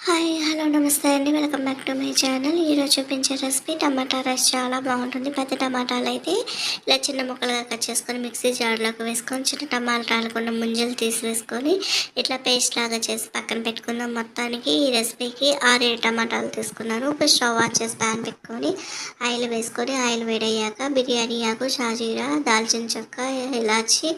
Hi hello నమస్తే అండి. Welcome back to my channel. ఈరోజు చూపించే రెసిపీ టమాటా రైస్ చాలా బాగుంటుంది. పెద్ద టమాటాలు అయితే ఇలా చిన్న ముక్కలుగా కట్ చేసుకొని మిక్సీ జార్లోకి వేసుకొని చిన్న టమాటాలు కొన్ని ముంజలు తీసి వేసుకొని ఇట్లా పేస్ట్ లాగా చేసి పక్కన పెట్టుకుందాం. మొత్తానికి ఈ రెసిపీకి 6-7 టమాటాలు తీసుకున్నాను. ఒక స్టవ్ ఆన్ చేసి ప్యాన్ పెట్టుకొని ఆయిల్ వేసుకొని ఆయిల్ వేడయ్యాక బిర్యానీ ఆకు, షాజీరా, దాల్చిన చెక్క, ఇలాచి,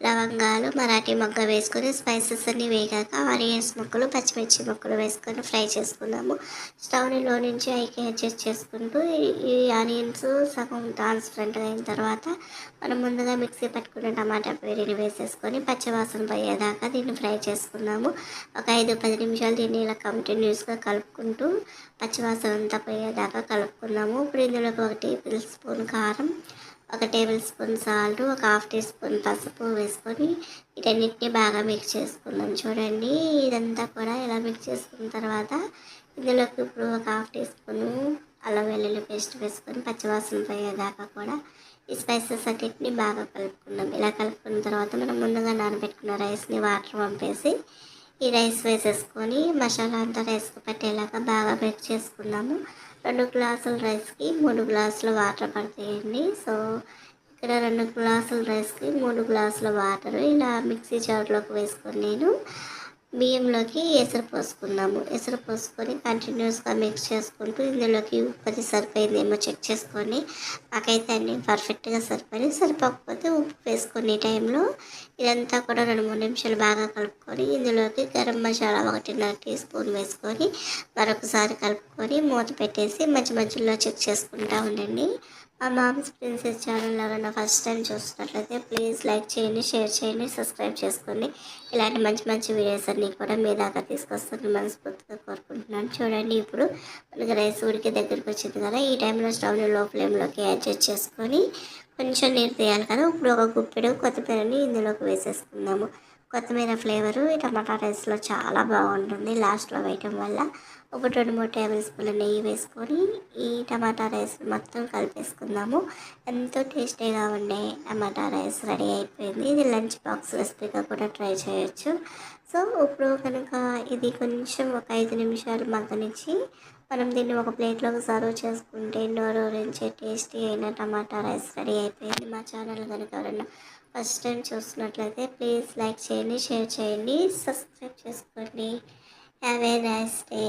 లవంగాలు, మరాఠీ మొగ్గ వేసుకొని స్పైసెస్ అన్నీ వేగాక ఆనియన్స్ ముక్కలు, పచ్చిమిర్చి ముక్కలు వేసుకొని ఫ్రై చేసుకుందాము. స్టవ్ని లో నుంచి హైకి అడ్జస్ట్ చేసుకుంటూ ఈ ఆనియన్స్ సగం ట్రాన్స్పరెంట్ అయిన తర్వాత మనం ముందుగా మిక్సీ పట్టుకున్న టమాటా ప్యూరీని వేసేసుకొని పచ్చివాసన పోయేదాకా దీన్ని ఫ్రై చేసుకుందాము. ఒక 5-10 నిమిషాలు దీన్ని ఇలా కంటిన్యూస్గా కలుపుకుంటూ పచ్చివాసన అంతా పోయేదాకా కలుపుకుందాము. ఇప్పుడు ఇందులోకి 1 టేబుల్ స్పూన్ కారం, 1 టేబుల్ స్పూన్ సాల్ట్, ఒక 1/2 టీ స్పూన్ పసుపు వేసుకొని వీటన్నిటిని బాగా మిక్స్ చేసుకుందాం. చూడండి, ఇదంతా కూడా ఇలా మిక్స్ చేసుకున్న తర్వాత ఇందులోకి ఇప్పుడు ఒక 1/2 టీ స్పూను అల్లం వెల్లుల్లి పేస్ట్ వేసుకొని పచ్చివాసన పోయేదాకా కూడా ఈ స్పైసెస్ అన్నిటిని బాగా కలుపుకుందాం. ఇలా కలుపుకున్న తర్వాత మనం ముందుగా నానబెట్టుకున్న రైస్ని వాటర్ పంపేసి ఈ రైస్ వేసేసుకొని మసాలా అంతా రైస్కి పట్టేలాగా బాగా మిక్స్ చేసుకుందాము. 2 గ్లాసుల రైస్కి 3 గ్లాసులు వాటర్ పడతాయండి. సో ఇక్కడ 2 గ్లాసుల రైస్కి 3 గ్లాసుల వాటర్ ఇలా మిక్సీ జార్లోకి వేసుకొని నేను బియ్యంలోకి ఎసరు పోసుకున్నాము. ఎసరు పోసుకొని కంటిన్యూస్గా మిక్స్ చేసుకుంటూ ఇందులోకి ఉప్పు అది సరిపోయిందేమో చెక్ చేసుకొని నాకైతే అన్నీ పర్ఫెక్ట్గా సరిపోయి సరిపోకపోతే ఉప్పు వేసుకొని టైంలో ఇదంతా కూడా 2-3 నిమిషాలు బాగా కలుపుకొని ఇందులోకి గరం మసాలా 1.5 టీ స్పూన్ వేసుకొని మరొకసారి కలుపుకొని మూత పెట్టేసి మధ్య మధ్యలో చెక్ చేసుకుంటూ ఉండండి. మా మామ్స్ ప్రిన్సెస్ ఛానల్ ఎవరైనా ఫస్ట్ టైం చూస్తున్నట్లయితే ప్లీజ్ లైక్ చేయండి, షేర్ చేయండి, సబ్స్క్రైబ్ చేసుకోండి. ఇలాంటి మంచి మంచి వీడియోస్ అన్నీ కూడా మీ దాకా తీసుకొస్తాను మనస్ఫూర్తిగా కోరుకుంటున్నాను. చూడండి, ఇప్పుడు మనకి రైస్ ఉడికి దగ్గరికి వచ్చింది కదా, ఈ టైంలో స్టవ్ని లో ఫ్లేమ్లోకి అడ్జస్ట్ చేసుకొని కొంచెం నీరు తీయాలి కదా. ఇప్పుడు ఒక గుప్పెడు కొత్తిమీరని ఇందులోకి వేసేసుకుందాము. కొత్తిమీర ఫ్లేవరు ఈ టమాటా రైస్లో చాలా బాగుంటుంది లాస్ట్లో వేయటం వల్ల. ఒక 2-3 టేబుల్ స్పూన్ల నెయ్యి వేసుకొని ఈ టమాటా రైస్ మొత్తం కలిపేసుకుందాము. ఎంతో టేస్టీగా ఉండే టమాటా రైస్ రెడీ అయిపోయింది. ఇది లంచ్ బాక్స్ రెసిపీగా కూడా ట్రై చేయొచ్చు. సో ఇప్పుడు కనుక ఇది కొంచెం ఒక 5 నిమిషాలు మగ్గనిచ్చి మనం దీన్ని ఒక ప్లేట్లోకి సర్వ్ చేసుకుంటే నోరూరించే టేస్టీ అయిన టమాటా రైస్ రెడీ అయిపోయింది. మా ఛానల్ కనుక ఎవరైనా ఫస్ట్ టైం చూస్తున్నట్లయితే ప్లీజ్ లైక్ చేయండి, షేర్ చేయండి, సబ్స్క్రైబ్ చేసుకోండి. Have a nice day.